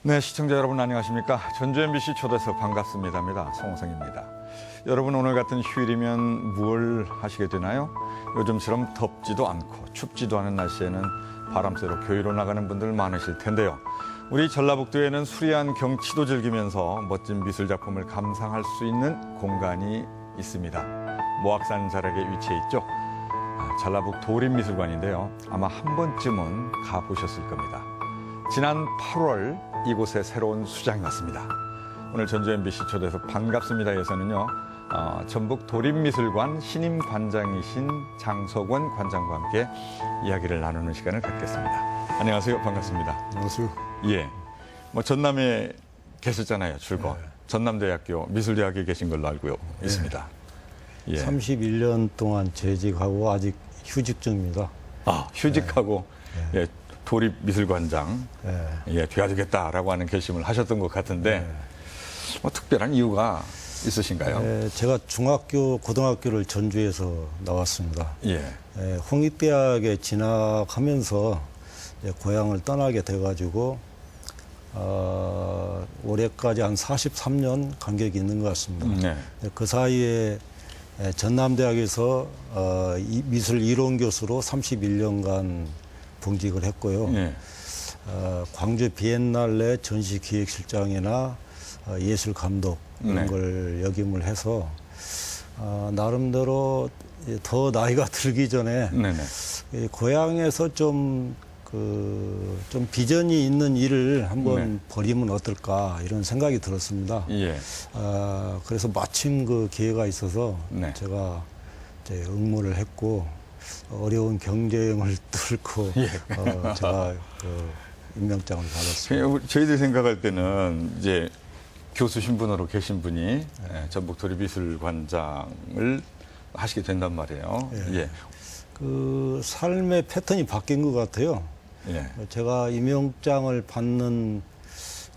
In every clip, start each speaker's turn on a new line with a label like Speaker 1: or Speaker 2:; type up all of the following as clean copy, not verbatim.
Speaker 1: 네, 시청자 여러분 안녕하십니까? 전주 MBC 초대석 반갑습니다입니다. 송호성입니다. 여러분 오늘 같은 휴일이면 무얼 하시게 되나요? 요즘처럼 덥지도 않고 춥지도 않은 날씨에는 바람 쐬러 교회로 나가는 분들 많으실 텐데요. 우리 전라북도에는 수려한 경치도 즐기면서 멋진 미술 작품을 감상할 수 있는 공간이 있습니다. 모악산 자락에 위치해 있죠. 전라북 도립미술관인데요. 아마 한 번쯤은 가보셨을 겁니다. 지난 8월 이곳에 새로운 수장이 왔습니다. 오늘 전주 MBC 초대석 반갑습니다에서는요. 전북 도립미술관 신임 관장이신 장석원 관장과 함께 이야기를 나누는 시간을 갖겠습니다. 안녕하세요. 반갑습니다.
Speaker 2: 안녕하세요.
Speaker 1: 예, 뭐 전남에 계셨잖아요. 출거.
Speaker 2: 네.
Speaker 1: 전남대학교 미술대학에 계신 걸로 알고 있습니다. 예.
Speaker 2: 31년 동안 재직하고 아직 휴직 중입니다.
Speaker 1: 휴직하고
Speaker 2: 네.
Speaker 1: 예, 도립미술관장
Speaker 2: 네.
Speaker 1: 예, 돼야 되겠다라고 하는 결심을 하셨던 것 같은데
Speaker 2: 네.
Speaker 1: 뭐 특별한 이유가 있으신가요?
Speaker 2: 네, 제가 중학교, 고등학교를 전주에서 나왔습니다.
Speaker 1: 예.
Speaker 2: 네, 홍익대학에 진학하면서 고향을 떠나게 돼가지고 올해까지 한 43년 간격이 있는 것 같습니다.
Speaker 1: 네.
Speaker 2: 그 사이에 전남대학에서 미술 이론 교수로 31년간 봉직을 했고요.
Speaker 1: 예.
Speaker 2: 광주 비엔날레 전시기획실장이나 예술 감독 이런
Speaker 1: 네.
Speaker 2: 걸 역임을 해서 나름대로 더 나이가 들기 전에
Speaker 1: 네네.
Speaker 2: 이 고향에서 좀 비전이 있는 일을 한번
Speaker 1: 네.
Speaker 2: 벌이면 어떨까 이런 생각이 들었습니다.
Speaker 1: 예.
Speaker 2: 그래서 마침 그 기회가 있어서
Speaker 1: 네.
Speaker 2: 제가 이제 응모를 했고 어려운 경쟁을 뚫고
Speaker 1: 예.
Speaker 2: 제가 그 임명장을 받았습니다.
Speaker 1: 그냥 저희들이 생각할 때는 이제 교수 신분으로 계신 분이 예, 전북 도립미술관장을 하시게 된단 말이에요.
Speaker 2: 예.
Speaker 1: 예.
Speaker 2: 그 삶의 패턴이 바뀐 것 같아요.
Speaker 1: 예.
Speaker 2: 제가 임명장을 받는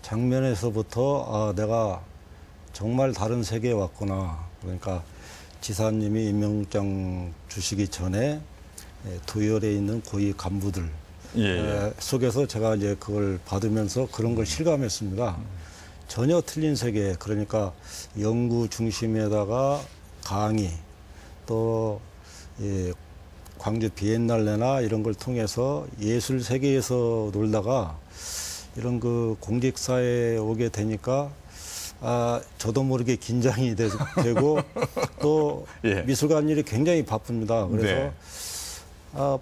Speaker 2: 장면에서부터 내가 정말 다른 세계에 왔구나. 그러니까 지사님이 임명장 주시기 전에 도열에 있는 고위 간부들
Speaker 1: 예. 예.
Speaker 2: 속에서 제가 이제 그걸 받으면서 그런 걸 실감했습니다. 전혀 틀린 세계, 그러니까 연구 중심에다가 강의, 또 광주 비엔날레나 이런 걸 통해서 예술 세계에서 놀다가 이런 그 공직사회에 오게 되니까 저도 모르게 긴장이 되고 또
Speaker 1: 예.
Speaker 2: 미술관 일이 굉장히 바쁩니다. 그래서
Speaker 1: 네.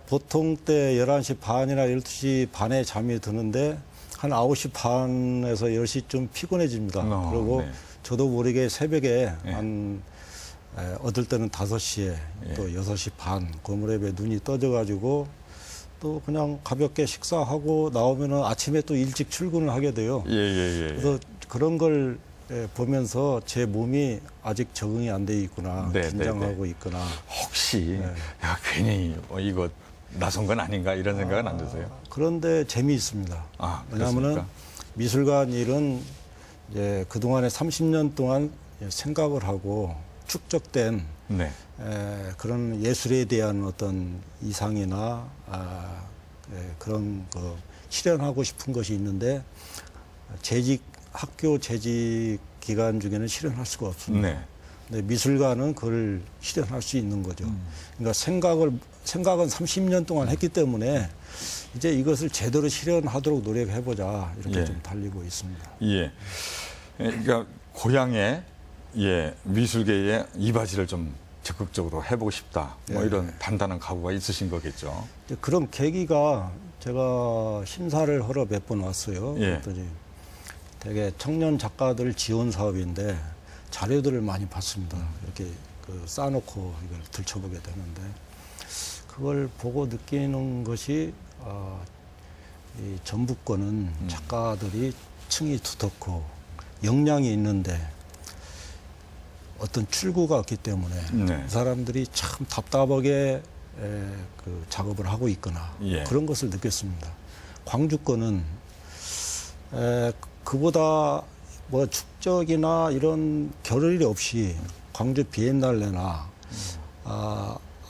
Speaker 2: 보통 때 11시 반이나 12시 반에 잠이 드는데 한 9시 반에서 10시쯤 피곤해집니다. 그리고
Speaker 1: 네.
Speaker 2: 저도 모르게 새벽에
Speaker 1: 네.
Speaker 2: 한 얻을 때는 5시에
Speaker 1: 예.
Speaker 2: 또 6시 반 그 무렵에 눈이 떠져가지고 또 그냥 가볍게 식사하고 나오면은 아침에 또 일찍 출근을 하게 돼요.
Speaker 1: 예. 예.
Speaker 2: 그래서 그런 걸 보면서 제 몸이 아직 적응이 안 돼 있구나,
Speaker 1: 네,
Speaker 2: 긴장하고 있구나.
Speaker 1: 혹시
Speaker 2: 네.
Speaker 1: 야, 괜히 이거 나선 건 아닌가 이런 생각은 안 드세요?
Speaker 2: 그런데 재미있습니다. 왜냐하면은
Speaker 1: 그렇습니까?
Speaker 2: 미술관 일은 이제 그동안에 30년 동안 생각을 하고 축적된
Speaker 1: 네.
Speaker 2: 그런 예술에 대한 어떤 이상이나 그런 거 실현하고 싶은 것이 있는데 학교 재직 기간 중에는 실현할 수가 없습니다.
Speaker 1: 네.
Speaker 2: 근데 미술관은 그걸 실현할 수 있는 거죠. 그러니까 생각은 30년 동안 했기 때문에 이제 이것을 제대로 실현하도록 노력해보자 이렇게
Speaker 1: 예.
Speaker 2: 좀 달리고 있습니다.
Speaker 1: 예. 그러니까 고향에 미술계에 이바지를 좀 적극적으로 해보고 싶다. 뭐
Speaker 2: 예.
Speaker 1: 이런 단단한 각오가 있으신 거겠죠.
Speaker 2: 이제 그런 계기가 제가 심사를 하러 몇 번 왔어요.
Speaker 1: 예.
Speaker 2: 그랬더니 되게 청년 작가들 지원 사업인데 자료들을 많이 받습니다. 이렇게 쌓아놓고 이걸 들춰보게 되는데 그걸 보고 느끼는 것이 이 전북권은 작가들이 층이 두텁고 역량이 있는데 어떤 출구가 없기 때문에
Speaker 1: 네.
Speaker 2: 그 사람들이 참 답답하게 그 작업을 하고 있거나
Speaker 1: 예.
Speaker 2: 그런 것을 느꼈습니다. 광주권은 그보다 뭐 축적이나 이런 겨를이 없이 광주 비엔날레나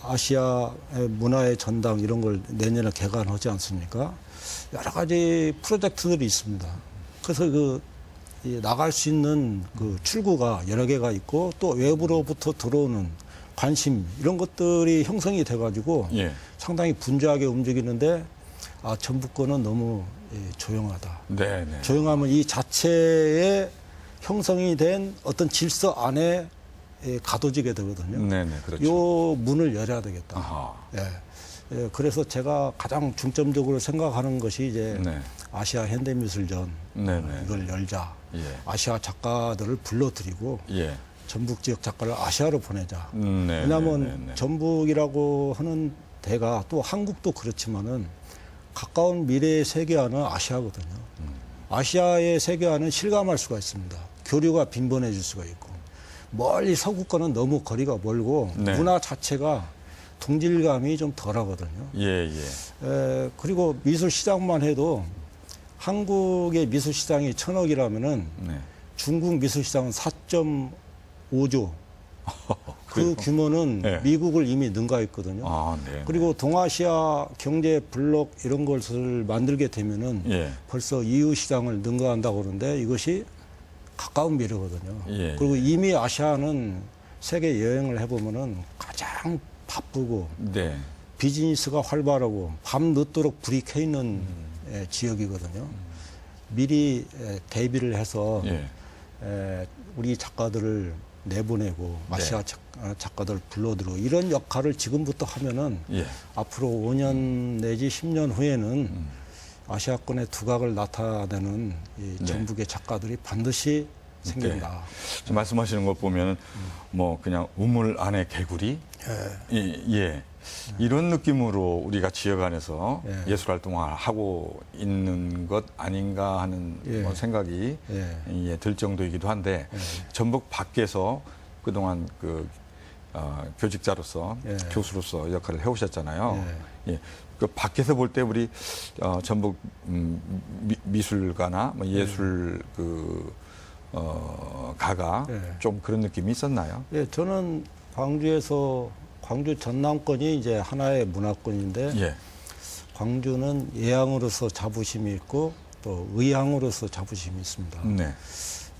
Speaker 2: 아시아의 문화의 전당 이런 걸 내년에 개관하지 않습니까? 여러 가지 프로젝트들이 있습니다. 그래서 이 나갈 수 있는 그 출구가 여러 개가 있고 또 외부로부터 들어오는 관심 이런 것들이 형성이 돼가지고
Speaker 1: 예.
Speaker 2: 상당히 분주하게 움직이는데 전북권은 너무 조용하다.
Speaker 1: 네, 네.
Speaker 2: 조용하면 이 자체에 형성이 된 어떤 질서 안에 가둬지게 되거든요.
Speaker 1: 네, 네, 그렇죠.
Speaker 2: 요 문을 열어야 되겠다.
Speaker 1: 아하.
Speaker 2: 예, 그래서 제가 가장 중점적으로 생각하는 것이 이제
Speaker 1: 네.
Speaker 2: 아시아 현대미술전
Speaker 1: 네, 네.
Speaker 2: 이걸 열자.
Speaker 1: 예.
Speaker 2: 아시아 작가들을 불러들이고
Speaker 1: 예.
Speaker 2: 전북 지역 작가를 아시아로 보내자.
Speaker 1: 네,
Speaker 2: 왜냐하면
Speaker 1: 네, 네, 네.
Speaker 2: 전북이라고 하는 데가 또 한국도 그렇지만은 가까운 미래의 세계화는 아시아거든요. 아시아의 세계화는 실감할 수가 있습니다. 교류가 빈번해질 수가 있고 멀리 서구권은 너무 거리가 멀고
Speaker 1: 네.
Speaker 2: 문화 자체가 동질감이 좀 덜하거든요.
Speaker 1: 예, 예.
Speaker 2: 그리고 미술 시장만 해도 한국의 미술 시장이 1,000억이라면은
Speaker 1: 네.
Speaker 2: 중국 미술 시장은 4.5조. 그
Speaker 1: 그래요?
Speaker 2: 규모는
Speaker 1: 네.
Speaker 2: 미국을 이미 능가했거든요.
Speaker 1: 아, 네.
Speaker 2: 그리고 동아시아 경제 블록 이런 것을 만들게 되면은
Speaker 1: 예.
Speaker 2: 벌써 EU 시장을 능가한다고 그러는데 이것이 가까운 미래거든요.
Speaker 1: 예,
Speaker 2: 그리고 이미 아시아는 세계 여행을 해보면은 가장 바쁘고
Speaker 1: 네.
Speaker 2: 비즈니스가 활발하고 밤 늦도록 불이 켜 있는 지역이거든요. 미리 대비를 해서
Speaker 1: 예.
Speaker 2: 우리 작가들을 내보내고 아시아 작가들 불러들고 이런 역할을 지금부터 하면은
Speaker 1: 예.
Speaker 2: 앞으로 5년 내지 10년 후에는 아시아권의 두각을 나타내는 이 전북의 작가들이 반드시 생긴다.
Speaker 1: 지금 말씀하시는 것 보면 뭐 그냥 우물 안에 개구리, 예. 이런 느낌으로 우리가 지역 안에서 예술 활동을 하고 있는 것 아닌가 하는 뭐 생각이 들 정도이기도 한데 전북 밖에서 그동안 교직자로서 교수로서 역할을 해오셨잖아요. 예. 그 밖에서 볼 때 우리 전북 미술가나 뭐 예술 가가 좀 그런 느낌이 있었나요?
Speaker 2: 예, 저는 광주 전남권이 이제 하나의 문화권인데
Speaker 1: 예.
Speaker 2: 광주는 예향으로서 자부심이 있고 또 의향으로서 자부심이 있습니다.
Speaker 1: 네.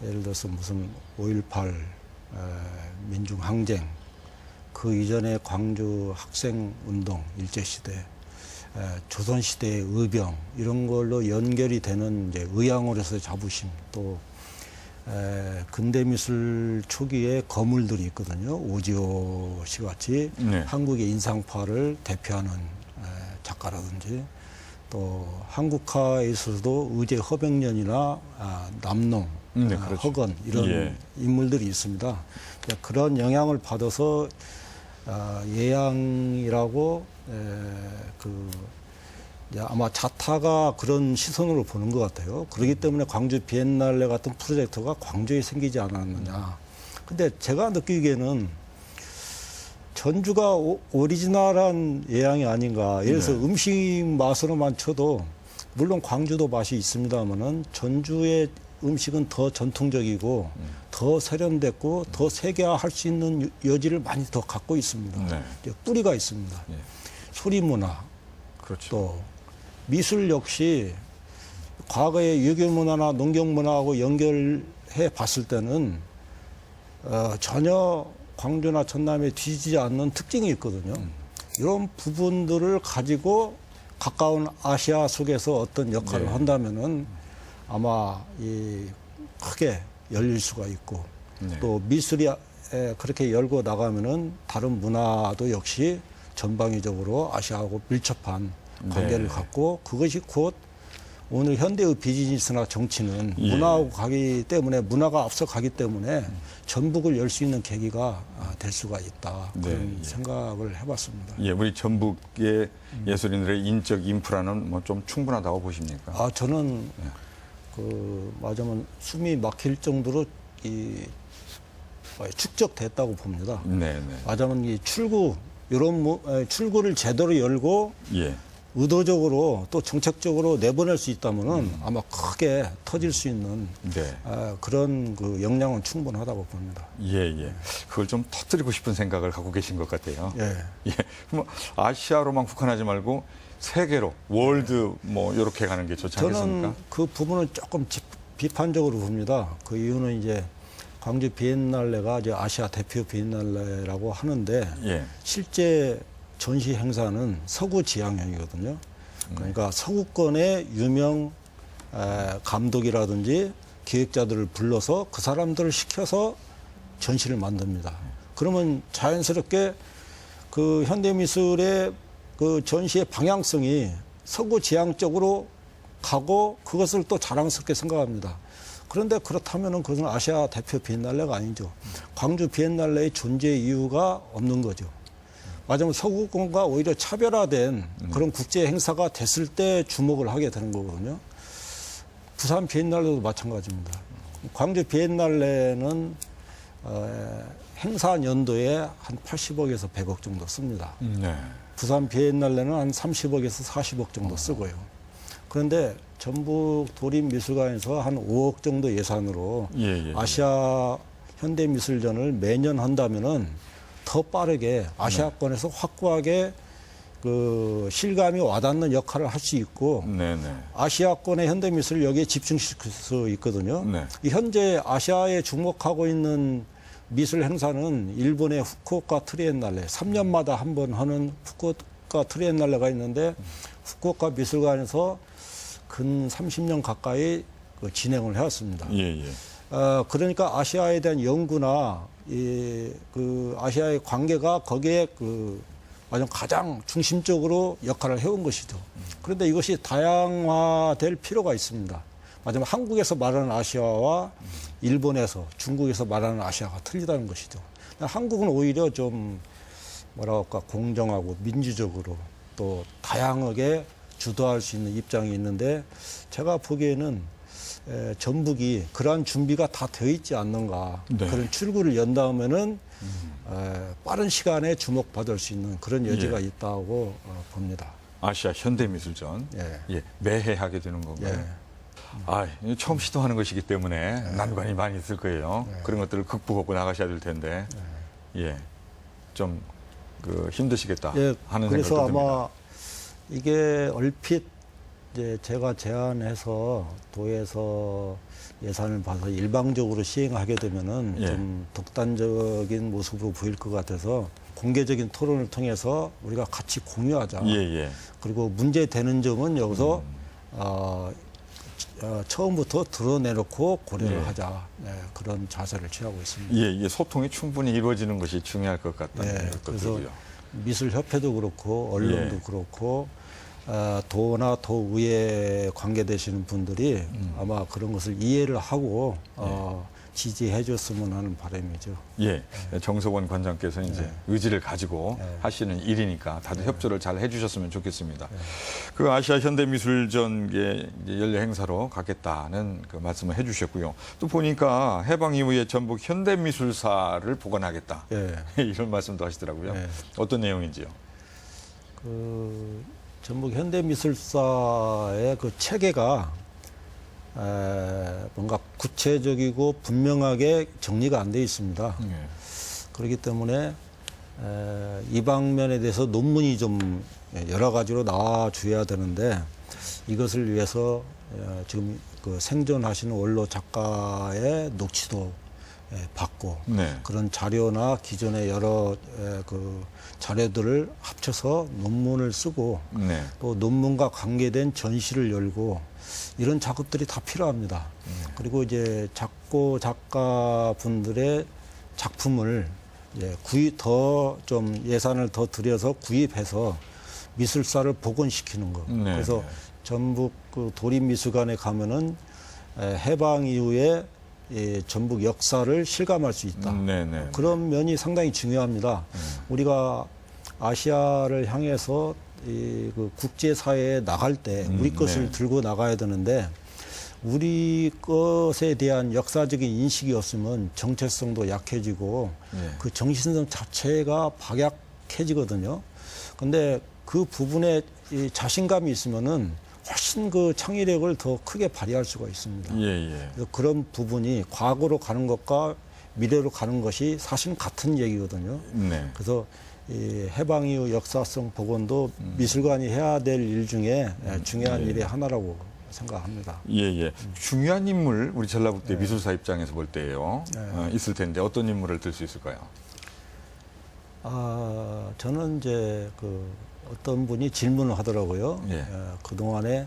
Speaker 2: 예를 들어서 무슨 5.18 민중항쟁 그 이전에 광주 학생운동 일제시대 조선시대의 의병 이런 걸로 연결이 되는 이제 의향으로서의 자부심 또 근대미술 초기에 거물들이 있거든요. 오지호 씨 같이 한국의 인상파를 대표하는 작가라든지 또 한국화에서도 의제 허백년이나 남농,
Speaker 1: 그렇죠.
Speaker 2: 허건 이런 인물들이 있습니다. 그런 영향을 받아서 예양이라고 아마 자타가 그런 시선으로 보는 것 같아요. 그렇기 때문에 광주 비엔날레 같은 프로젝트가 광주에 생기지 않았느냐. 근데 제가 느끼기에는 전주가 오리지널한 예양이 아닌가. 예를 들어서 음식 맛으로만 쳐도 물론 광주도 맛이 있습니다만은 전주의 음식은 더 전통적이고 더 세련됐고 더 세계화할 수 있는 여지를 많이 더 갖고 있습니다. 뿌리가 있습니다. 소리 문화,
Speaker 1: 그렇죠.
Speaker 2: 또 미술 역시 과거의 유교 문화나 농경 문화하고 연결해 봤을 때는 전혀 광주나 전남에 뒤지지 않는 특징이 있거든요. 이런 부분들을 가지고 가까운 아시아 속에서 어떤 역할을 한다면은 아마 크게 열릴 수가 있고 또 미술이 그렇게 열고 나가면은 다른 문화도 역시 전방위적으로 아시아하고 밀접한 관계를 갖고 그것이 곧 오늘 현대의 비즈니스나 정치는 문화하고 가기 때문에 문화가 앞서 가기 때문에 전북을 열 수 있는 계기가 될 수가 있다. 그런 생각을 해봤습니다.
Speaker 1: 예, 우리 전북의 예술인들의 인적 인프라는 뭐 좀 충분하다고 보십니까?
Speaker 2: 저는 맞으면 숨이 막힐 정도로 축적됐다고 봅니다. 맞으면 이 출구를 제대로 열고 의도적으로 또 정책적으로 내보낼 수 있다면은 아마 크게 터질 수 있는 그런 역량은 충분하다고 봅니다.
Speaker 1: 그걸 좀 터뜨리고 싶은 생각을 갖고 계신 것 같아요. 그럼 아시아로만 국한하지 말고 세계로 월드 뭐 이렇게 가는 게 좋지 않겠습니까?
Speaker 2: 저는 그 부분을 조금 비판적으로 봅니다. 그 이유는 이제 광주 비엔날레가 이제 아시아 대표 비엔날레라고 하는데
Speaker 1: 예.
Speaker 2: 실제 전시 행사는 서구 지향형이거든요. 그러니까 서구권의 유명 감독이라든지 기획자들을 불러서 그 사람들을 시켜서 전시를 만듭니다. 그러면 자연스럽게 그 현대미술의 그 전시의 방향성이 서구 지향적으로 가고 그것을 또 자랑스럽게 생각합니다. 그런데 그렇다면은 그것은 아시아 대표 비엔날레가 아니죠. 광주 비엔날레의 존재 이유가 없는 거죠. 마지막 서구권과 오히려 차별화된 그런 국제 행사가 됐을 때 주목을 하게 되는 거거든요. 부산 비엔날레도 마찬가지입니다. 광주 비엔날레는 행사 연도에 한 80억에서 100억 정도 씁니다.
Speaker 1: 네.
Speaker 2: 부산 비엔날레는 한 30억에서 40억 정도 쓰고요. 그런데 전북 도립미술관에서 한 5억 정도 예산으로
Speaker 1: 예.
Speaker 2: 아시아 현대미술전을 매년 한다면은 더 빠르게 아시아권에서 확고하게 그 실감이 와닿는 역할을 할 수 있고
Speaker 1: 네네.
Speaker 2: 아시아권의 현대미술을 여기에 집중시킬 수 있거든요.
Speaker 1: 네.
Speaker 2: 이 현재 아시아에 주목하고 있는 미술 행사는 일본의 후쿠오카 트리엔날레, 3년마다 한 번 하는 후쿠오카 트리엔날레가 있는데 후쿠오카 미술관에서 근 30년 가까이 진행을 해왔습니다.
Speaker 1: 예.
Speaker 2: 그러니까 아시아에 대한 연구나 그 아시아의 관계가 거기에 가장 중심적으로 역할을 해온 것이죠. 그런데 이것이 다양화될 필요가 있습니다. 마지막 한국에서 말하는 아시아와 일본에서, 중국에서 말하는 아시아가 틀리다는 것이죠. 한국은 오히려 좀 뭐랄까 공정하고 민주적으로 또 다양하게 주도할 수 있는 입장이 있는데 제가 보기에는 전북이 그러한 준비가 다 되어 있지 않는가.
Speaker 1: 네.
Speaker 2: 그런 출구를 연다면은 빠른 시간에 주목받을 수 있는 그런 여지가 있다고 봅니다.
Speaker 1: 아시아 현대미술전. 예. 매해 하게 되는 건가요? 처음 시도하는 것이기 때문에 난관이 많이 있을 거예요. 그런 것들을 극복하고 나가셔야 될 텐데, 좀 힘드시겠다 하는
Speaker 2: 그래서
Speaker 1: 생각도 듭니다.
Speaker 2: 아마 이게 얼핏 이제 제가 제안해서 도에서 예산을 봐서 일방적으로 시행하게 되면은 좀 독단적인 모습으로 보일 것 같아서 공개적인 토론을 통해서 우리가 같이 공유하자. 그리고 문제되는 점은 여기서 처음부터 드러내놓고 고려를 하자. 그런 자세를 취하고 있습니다.
Speaker 1: 소통이 충분히 이루어지는 것이 중요할 것 같다는 생각도
Speaker 2: 그래서
Speaker 1: 들고요.
Speaker 2: 미술협회도 그렇고 언론도 그렇고 도나 도의회 관계되시는 분들이 아마 그런 것을 이해를 하고 지지해 줬으면 하는 바람이죠.
Speaker 1: 정석원 관장께서 이제 의지를 가지고 하시는 일이니까 다들 협조를 잘 해주셨으면 좋겠습니다. 그 아시아 현대미술전의 연례 행사로 가겠다는 그 말씀을 해주셨고요. 또 보니까 해방 이후에 전북 현대미술사를 복원하겠다 이런 말씀도 하시더라고요. 어떤 내용인지요?
Speaker 2: 전북 현대미술사의 그 체계가 뭔가 구체적이고 분명하게 정리가 안 돼 있습니다. 그렇기 때문에 이 방면에 대해서 논문이 좀 여러 가지로 나와줘야 되는데 이것을 위해서 지금 그 생존하시는 원로 작가의 녹취도 받고 그런 자료나 기존의 여러 그 자료들을 합쳐서 논문을 쓰고 또 논문과 관계된 전시를 열고 이런 작업들이 다 필요합니다. 그리고 이제 작고 작가분들의 작품을 더 좀 예산을 더 들여서 구입해서 미술사를 복원시키는 거. 그래서 전북 그 도립미술관에 가면은 해방 이후에 전북 역사를 실감할 수 있다. 그런 면이 상당히 중요합니다. 우리가 아시아를 향해서 그 국제사회에 나갈 때 우리 것을 들고 나가야 되는데 우리 것에 대한 역사적인 인식이 없으면 정체성도 약해지고 그 정신성 자체가 박약해지거든요. 근데 그 부분에 이 자신감이 있으면은 훨씬 그 창의력을 더 크게 발휘할 수가 있습니다. 그래서 그런 부분이 과거로 가는 것과 미래로 가는 것이 사실은 같은 얘기거든요. 그래서 이 해방 이후 역사성 복원도 미술관이 해야 될 일 중에 중요한 일의 하나라고 생각합니다.
Speaker 1: 예, 예. 중요한 인물, 우리 전라북도 미술사 입장에서 볼 때요.
Speaker 2: 네.
Speaker 1: 있을 텐데 어떤 인물을 들 수 있을까요?
Speaker 2: 저는 이제 어떤 분이 질문을 하더라고요.
Speaker 1: 예.
Speaker 2: 그동안에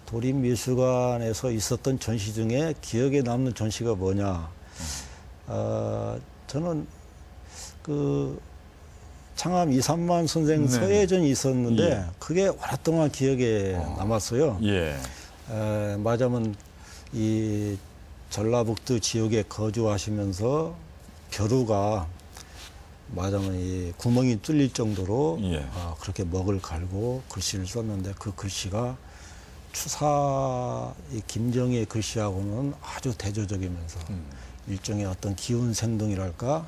Speaker 2: 도립미술관에서 있었던 전시 중에 기억에 남는 전시가 뭐냐. 저는 창암 이삼만 선생
Speaker 1: 네.
Speaker 2: 서예전이 있었는데
Speaker 1: 예.
Speaker 2: 그게 오랫동안 기억에 남았어요.
Speaker 1: 예.
Speaker 2: 맞으면 이 전라북도 지역에 거주하시면서 벼루가 맞으면 이 구멍이 뚫릴 정도로
Speaker 1: 예.
Speaker 2: 그렇게 먹을 갈고 글씨를 썼는데 그 글씨가 추사 이 김정희의 글씨하고는 아주 대조적이면서 일종의 어떤 기운 생동이랄까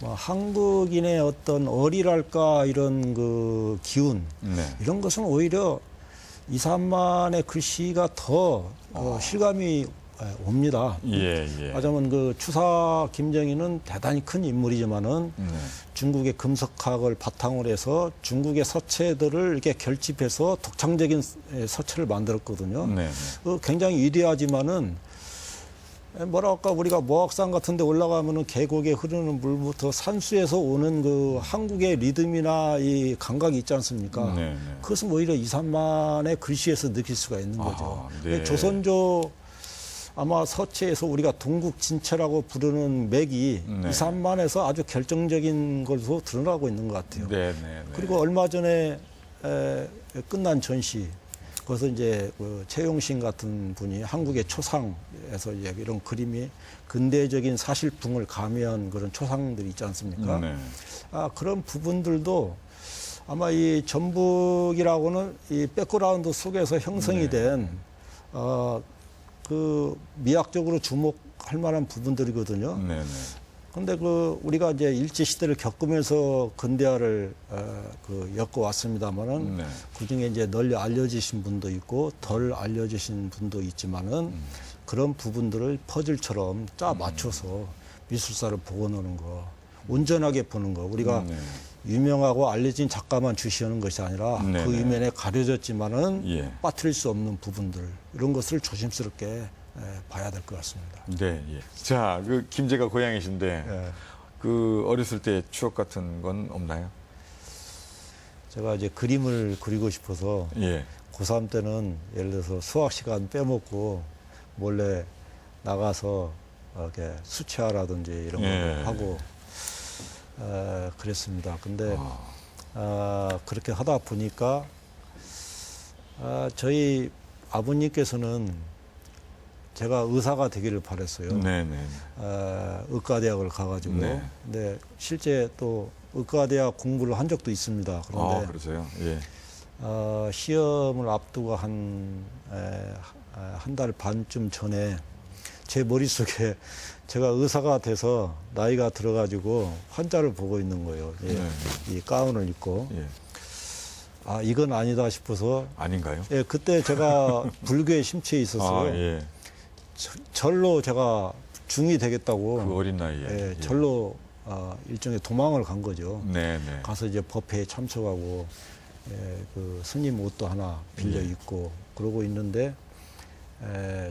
Speaker 2: 한국인의 어떤 어리랄까 이런 그 기운
Speaker 1: 네.
Speaker 2: 이런 것은 오히려 이삼만의 글씨가 더 실감이 옵니다.
Speaker 1: 예, 예.
Speaker 2: 하자면 추사 김정희는 대단히 큰 인물이지만은
Speaker 1: 네.
Speaker 2: 중국의 금속학을 바탕으로 해서 중국의 서체들을 이렇게 결집해서 독창적인 서체를 만들었거든요.
Speaker 1: 네.
Speaker 2: 굉장히 위대하지만은 뭐랄까 우리가 모악산 같은 데 올라가면은 계곡에 흐르는 물부터 산수에서 오는 그 한국의 리듬이나 이 감각이 있지 않습니까?
Speaker 1: 네, 네.
Speaker 2: 그것은 오히려 이삼만의 글씨에서 느낄 수가 있는 거죠.
Speaker 1: 네.
Speaker 2: 조선조 아마 서체에서 우리가 동국진체라고 부르는 맥이
Speaker 1: 네.
Speaker 2: 이삼만에서 아주 결정적인 것으로 드러나고 있는 것 같아요.
Speaker 1: 네, 네, 네.
Speaker 2: 그리고 얼마 전에 끝난 전시, 거기서 이제 최용신 같은 분이 한국의 초상에서 이제 이런 그림이 근대적인 사실풍을 가미한 그런 초상들이 있지 않습니까?
Speaker 1: 네.
Speaker 2: 그런 부분들도 아마 이 전북이라고는 이 백그라운드 속에서 형성이 된 미학적으로 주목할 만한 부분들이거든요.
Speaker 1: 네, 네.
Speaker 2: 근데 우리가 이제 일제시대를 겪으면서 근대화를 엮어왔습니다만은
Speaker 1: 네.
Speaker 2: 그 중에 이제 널리 알려지신 분도 있고 덜 알려지신 분도 있지만은 그런 부분들을 퍼즐처럼 짜 맞춰서 미술사를 보고 노는 거, 온전하게 보는 거. 우리가
Speaker 1: 네.
Speaker 2: 유명하고 알려진 작가만 주시하는 것이 아니라
Speaker 1: 네,
Speaker 2: 그
Speaker 1: 네.
Speaker 2: 이면에 가려졌지만은
Speaker 1: 예.
Speaker 2: 빠뜨릴 수 없는 부분들 이런 것을 조심스럽게 봐야 될 것 같습니다.
Speaker 1: 네, 예. 자, 김제가 고향이신데
Speaker 2: 예.
Speaker 1: 어렸을 때 추억 같은 건 없나요?
Speaker 2: 제가 이제 그림을 그리고 싶어서
Speaker 1: 예.
Speaker 2: 고3 때는 예를 들어서 수학 시간 빼먹고 몰래 나가서 이렇게 수채화라든지 이런 거
Speaker 1: 예.
Speaker 2: 하고 그랬습니다. 근데 그렇게 하다 보니까 저희 아버님께서는 제가 의사가 되기를 바랬어요.
Speaker 1: 네, 네.
Speaker 2: 의과대학을 가가지고.
Speaker 1: 네.
Speaker 2: 근데 실제 또 의과대학 공부를 한 적도 있습니다. 그런데
Speaker 1: 그러세요? 예.
Speaker 2: 시험을 앞두고 한 달 반쯤 전에 제 머릿속에 제가 의사가 돼서 나이가 들어가지고 환자를 보고 있는 거예요. 예.
Speaker 1: 네.
Speaker 2: 이 가운을 입고.
Speaker 1: 예.
Speaker 2: 이건 아니다 싶어서.
Speaker 1: 아닌가요?
Speaker 2: 예, 그때 제가 불교에 심취해 있었어요.
Speaker 1: 예.
Speaker 2: 절로 제가 중이 되겠다고.
Speaker 1: 그 어린 나이에.
Speaker 2: 예, 절로 일종의 도망을 간 거죠.
Speaker 1: 네, 네.
Speaker 2: 가서 이제 법회에 참석하고 그 스님 옷도 하나 빌려 입고 그러고 있는데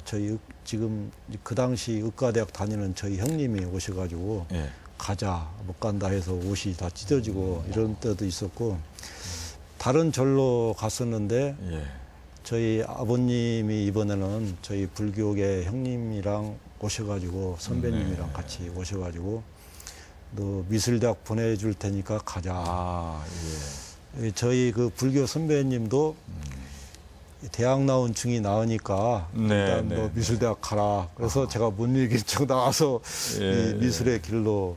Speaker 2: 저희 지금 그 당시 의과대학 다니는 저희 형님이 오셔가지고
Speaker 1: 예.
Speaker 2: 가자 못 간다 해서 옷이 다 찢어지고 이런 때도 있었고 다른 절로 갔었는데
Speaker 1: 예.
Speaker 2: 저희 아버님이 이번에는 저희 불교계 형님이랑 오셔가지고 선배님이랑
Speaker 1: 네.
Speaker 2: 같이 오셔가지고 너 미술대학 보내줄 테니까 가자.
Speaker 1: 예.
Speaker 2: 저희 그 불교 선배님도 대학 나온 중이 나으니까
Speaker 1: 네,
Speaker 2: 일단
Speaker 1: 네,
Speaker 2: 너 미술대학 가라. 그래서 제가 못 이길 척 나와서
Speaker 1: 예,
Speaker 2: 이 미술의 길로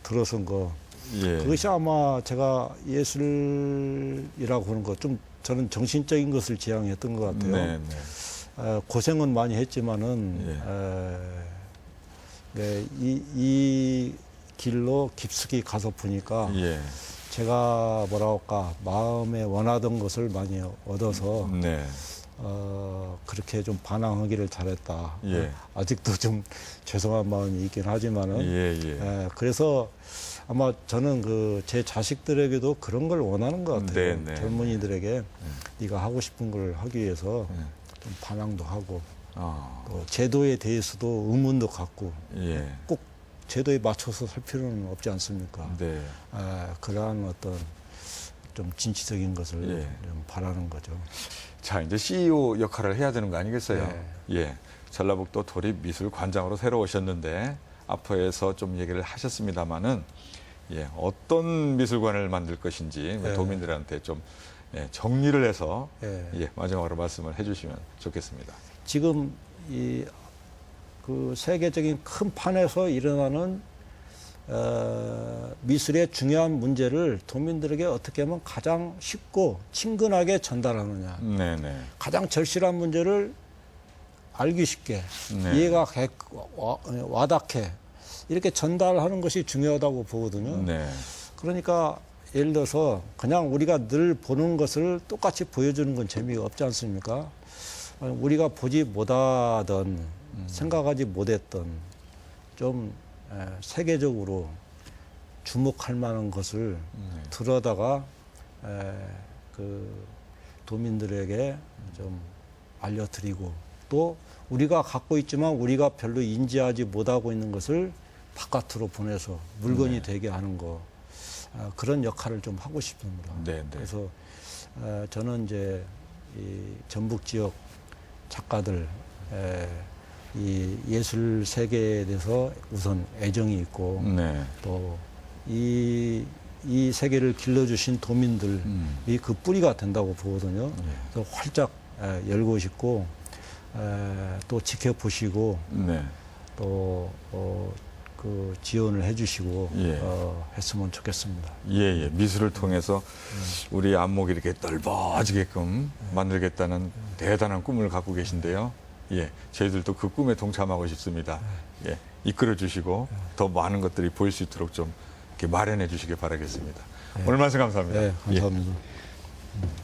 Speaker 2: 들어선 거.
Speaker 1: 예.
Speaker 2: 그것이 아마 제가 예술이라고 하는 거 좀 저는 정신적인 것을 지향했던 것 같아요.
Speaker 1: 네, 네.
Speaker 2: 고생은 많이 했지만은 이 길로 깊숙이 가서 보니까
Speaker 1: 예.
Speaker 2: 제가 뭐랄까 마음에 원하던 것을 많이 얻어서
Speaker 1: 네.
Speaker 2: 그렇게 좀 반항하기를 잘했다.
Speaker 1: 예.
Speaker 2: 아직도 좀 죄송한 마음이 있긴 하지만은
Speaker 1: 예.
Speaker 2: 그래서 아마 저는 제 자식들에게도 그런 걸 원하는 것 같아요.
Speaker 1: 네.
Speaker 2: 젊은이들에게 네가 하고 싶은 걸 하기 위해서 좀 반항도 하고
Speaker 1: 아,
Speaker 2: 또 제도에 대해서도 의문도 갖고
Speaker 1: 예.
Speaker 2: 꼭 제도에 맞춰서 살 필요는 없지 않습니까?
Speaker 1: 네.
Speaker 2: 그러한 어떤 좀 진취적인 것을
Speaker 1: 예.
Speaker 2: 좀 바라는 거죠.
Speaker 1: 자, 이제 CEO 역할을 해야 되는 거 아니겠어요?
Speaker 2: 네.
Speaker 1: 예. 전라북도 도립미술관장으로 새로 오셨는데 앞에서 좀 얘기를 하셨습니다마는 예, 어떤 미술관을 만들 것인지
Speaker 2: 네.
Speaker 1: 도민들한테 좀 예, 정리를 해서
Speaker 2: 예.
Speaker 1: 예, 마지막으로 말씀을 해주시면 좋겠습니다.
Speaker 2: 지금 그 세계적인 큰 판에서 일어나는 미술의 중요한 문제를 도민들에게 어떻게 하면 가장 쉽고 친근하게 전달하느냐.
Speaker 1: 네네.
Speaker 2: 가장 절실한 문제를 알기 쉽게
Speaker 1: 네.
Speaker 2: 이해가 와닿게 이렇게 전달하는 것이 중요하다고 보거든요.
Speaker 1: 네.
Speaker 2: 그러니까 예를 들어서 그냥 우리가 늘 보는 것을 똑같이 보여주는 건 재미가 없지 않습니까? 우리가 보지 못하던 생각하지 못했던 좀 세계적으로 주목할 만한 것을 들여다가 그 도민들에게 좀 알려드리고 또 우리가 갖고 있지만 우리가 별로 인지하지 못하고 있는 것을 바깥으로 보내서 물건이 되게 하는 거 그런 역할을 좀 하고 싶습니다.
Speaker 1: 네, 네.
Speaker 2: 그래서 저는 이제 이 전북 지역 작가들 이 예술 세계에 대해서 우선 애정이 있고
Speaker 1: 네.
Speaker 2: 또 이 세계를 길러주신 도민들이 그 뿌리가 된다고 보거든요. 그래서 활짝 열고 싶고 또 지켜보시고
Speaker 1: 네.
Speaker 2: 또 그 지원을 해주시고
Speaker 1: 예.
Speaker 2: 했으면 좋겠습니다.
Speaker 1: 예, 예. 미술을 통해서 우리 안목이 이렇게 넓어지게끔 만들겠다는 대단한 꿈을 갖고 계신데요. 예, 저희들도 그 꿈에 동참하고 싶습니다. 예, 이끌어 주시고 더 많은 것들이 보일 수 있도록 좀 이렇게 마련해 주시길 바라겠습니다. 오늘 말씀 감사합니다.
Speaker 2: 네, 감사합니다.
Speaker 1: 예.